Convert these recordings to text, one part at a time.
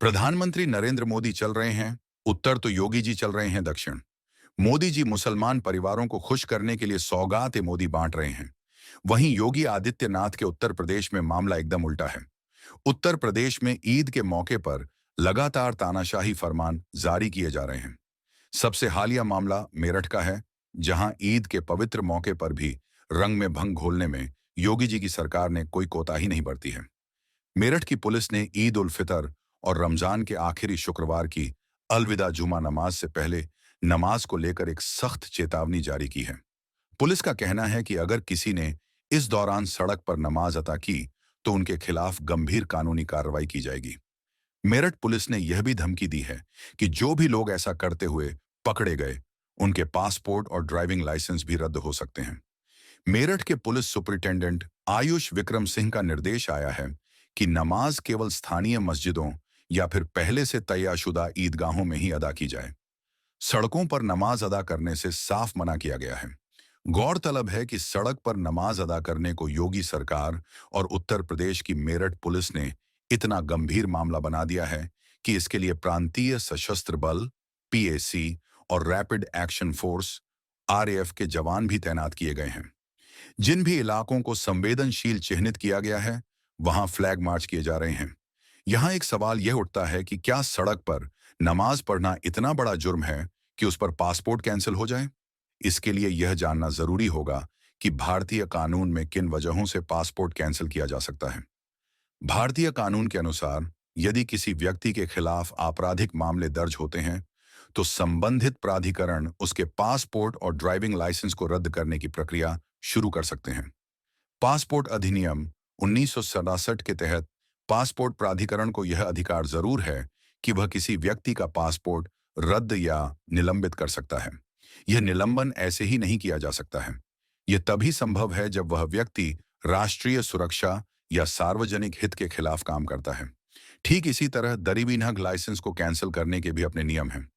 प्रधानमंत्री नरेंद्र मोदी चल रहे हैं उत्तर तो योगी जी चल रहे हैं दक्षिण। मोदी जी मुसलमान परिवारों को खुश करने के लिए सौगात मोदी बांट रहे हैं। वहीं योगी आदित्यनाथ के उत्तर प्रदेश में मामला एकदम उल्टा है। उत्तर प्रदेश में ईद के मौके पर लगातार तानाशाही फरमान जारी किए जा रहे हैं। सबसे हालिया मामला मेरठ का है, जहां ईद के पवित्र मौके पर भी रंग में भंग घोलने में योगी जी की सरकार ने कोई कोताही नहीं बरती है। मेरठ की पुलिस ने ईद उल फितर और रमजान के आखिरी शुक्रवार की अलविदा जुमा नमाज से पहले नमाज को लेकर एक सख्त चेतावनी जारी की है। पुलिस का कहना है कि अगर किसी ने इस दौरान सड़क पर नमाज अता की तो उनके खिलाफ गंभीर कानूनी कार्रवाई की जाएगी। मेरठ पुलिस ने यह भी धमकी दी है कि जो भी लोग ऐसा करते हुए पकड़े गए, उनके पासपोर्ट और ड्राइविंग लाइसेंस भी रद्द हो सकते हैं। मेरठ के पुलिस सुपरिटेंडेंट आयुष विक्रम सिंह का निर्देश आया है कि नमाज केवल स्थानीय मस्जिदों या फिर पहले से तयशुदा ईदगाहों में ही अदा की जाए। सड़कों पर नमाज अदा करने से साफ मना किया गया है। गौरतलब है कि सड़क पर नमाज अदा करने को योगी सरकार और उत्तर प्रदेश की मेरठ पुलिस ने इतना गंभीर मामला बना दिया है कि इसके लिए प्रांतीय सशस्त्र बल पीएसी और रैपिड एक्शन फोर्स आरएएफ के जवान भी तैनात किए गए हैं। जिन भी इलाकों को संवेदनशील चिन्हित किया गया है, वहां फ्लैग मार्च किए जा रहे हैं। यहां एक सवाल यह उठता है कि क्या सड़क पर नमाज पढ़ना इतना बड़ा जुर्म है कि उस पर पासपोर्ट कैंसिल हो जाए? इसके लिए यह जानना जरूरी होगा कि भारतीय कानून में किन वजहों से पासपोर्ट कैंसिल किया जा सकता है। भारतीय कानून के अनुसार यदि किसी व्यक्ति के खिलाफ आपराधिक मामले दर्ज होते हैं, तो संबंधित प्राधिकरण उसके पासपोर्ट और ड्राइविंग लाइसेंस को रद्द करने की प्रक्रिया शुरू कर सकते हैं। पासपोर्ट अधिनियम 1967 के तहत पासपोर्ट प्राधिकरण को यह अधिकार जरूर है कि वह किसी व्यक्ति का पासपोर्ट रद्द या निलंबित कर सकता है। यह निलंबन ऐसे ही नहीं किया जा सकता है। यह तभी संभव है जब वह व्यक्ति राष्ट्रीय सुरक्षा या सार्वजनिक हित के खिलाफ काम करता है। ठीक इसी तरह दरीबीनहग लाइसेंस को कैंसिल करने के भी अपने नियम हैं।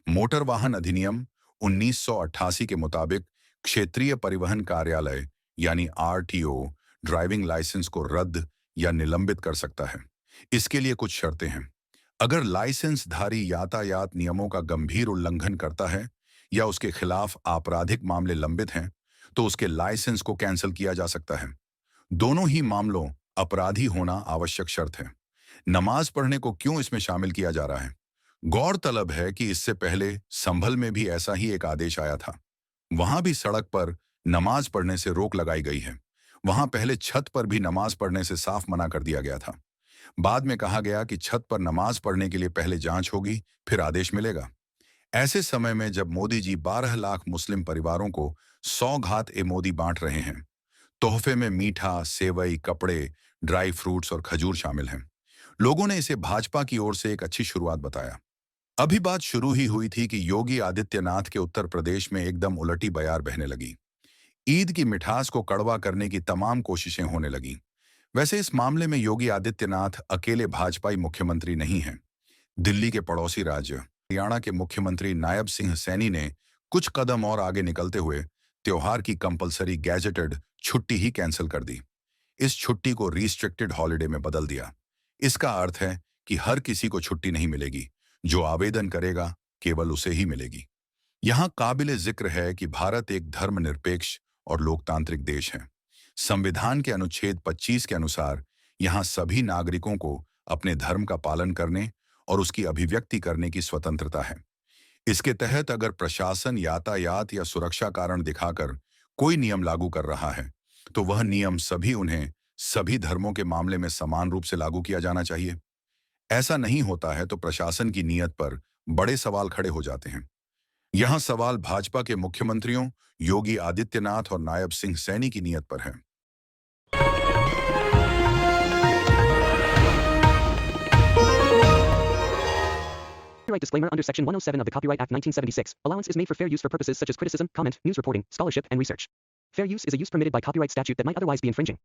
मोटर वाहन अधिनियम 1988 के मुताबिक क्षेत्रीय परिवहन कार्यालय यानी आरटीओ ड्राइविंग लाइसेंस को रद्द या निलंबित कर सकता है। इसके लिए कुछ शर्तें हैं। अगर लाइसेंसधारी यातायात नियमों का गंभीर उल्लंघन करता है या उसके खिलाफ आपराधिक मामले लंबित हैं, तो उसके लाइसेंस को कैंसिल किया जा सकता है। दोनों ही मामलों अपराधी होना आवश्यक शर्त है। नमाज पढ़ने को क्यों इसमें शामिल किया जा रहा है? गौरतलब है कि इससे पहले संभल में भी ऐसा ही एक आदेश आया था। वहां भी सड़क पर नमाज पढ़ने से रोक लगाई गई है। वहां पहले छत पर भी नमाज पढ़ने से साफ मना कर दिया गया था। बाद में कहा गया कि छत पर नमाज पढ़ने के लिए पहले जांच होगी, फिर आदेश मिलेगा। ऐसे समय में जब मोदी जी 12 लाख मुस्लिम परिवारों को सौगात-ए-मोदी बांट रहे हैं, तोहफे में मीठा, सेवई, कपड़े, ड्राई फ्रूट्स और खजूर शामिल हैं। लोगों ने इसे भाजपा की ओर से एक अच्छी शुरुआत बताया। अभी बात शुरू ही हुई थी कि योगी आदित्यनाथ के उत्तर प्रदेश में एकदम उलटी बयार बहने लगी। ईद की मिठास को कड़वा करने की तमाम कोशिशें होने लगीं। वैसे इस मामले में योगी आदित्यनाथ अकेले भाजपाई मुख्यमंत्री नहीं हैं। दिल्ली के पड़ोसी राज्य हरियाणा के मुख्यमंत्री नायब सिंह सैनी ने कुछ कदम और आगे निकलते हुए त्योहार की कंपलसरी गैजेटेड छुट्टी ही कैंसिल कर दी। इस छुट्टी को रिस्ट्रिक्टेड हॉलिडे में बदल दिया। इसका अर्थ है कि हर किसी को छुट्टी नहीं मिलेगी। जो आवेदन करेगा केवल उसे ही मिलेगी। यहाँ काबिले जिक्र है कि भारत एक धर्मनिरपेक्ष और लोकतांत्रिक देश है। संविधान के अनुच्छेद 25 के अनुसार यहाँ सभी नागरिकों को अपने धर्म का पालन करने और उसकी अभिव्यक्ति करने की स्वतंत्रता है। इसके तहत अगर प्रशासन यातायात या सुरक्षा कारण दिखाकर कोई नियम लागू कर रहा है, तो वह नियम उन्हें सभी धर्मों के मामले में समान रूप से लागू किया जाना चाहिए। ऐसा नहीं होता है तो प्रशासन की नीयत पर बड़े सवाल खड़े हो जाते हैं। यहाँ सवाल भाजपा के मुख्यमंत्रियों योगी आदित्यनाथ और नायब सिंह सैनी की नीयत पर है। Copyright disclaimer under Section 107 of the Copyright Act 1976. Allowance is made for fair use for purposes such as criticism, comment, news reporting, scholarship, and research. Fair use is a use permitted by copyright statute that might otherwise be infringing.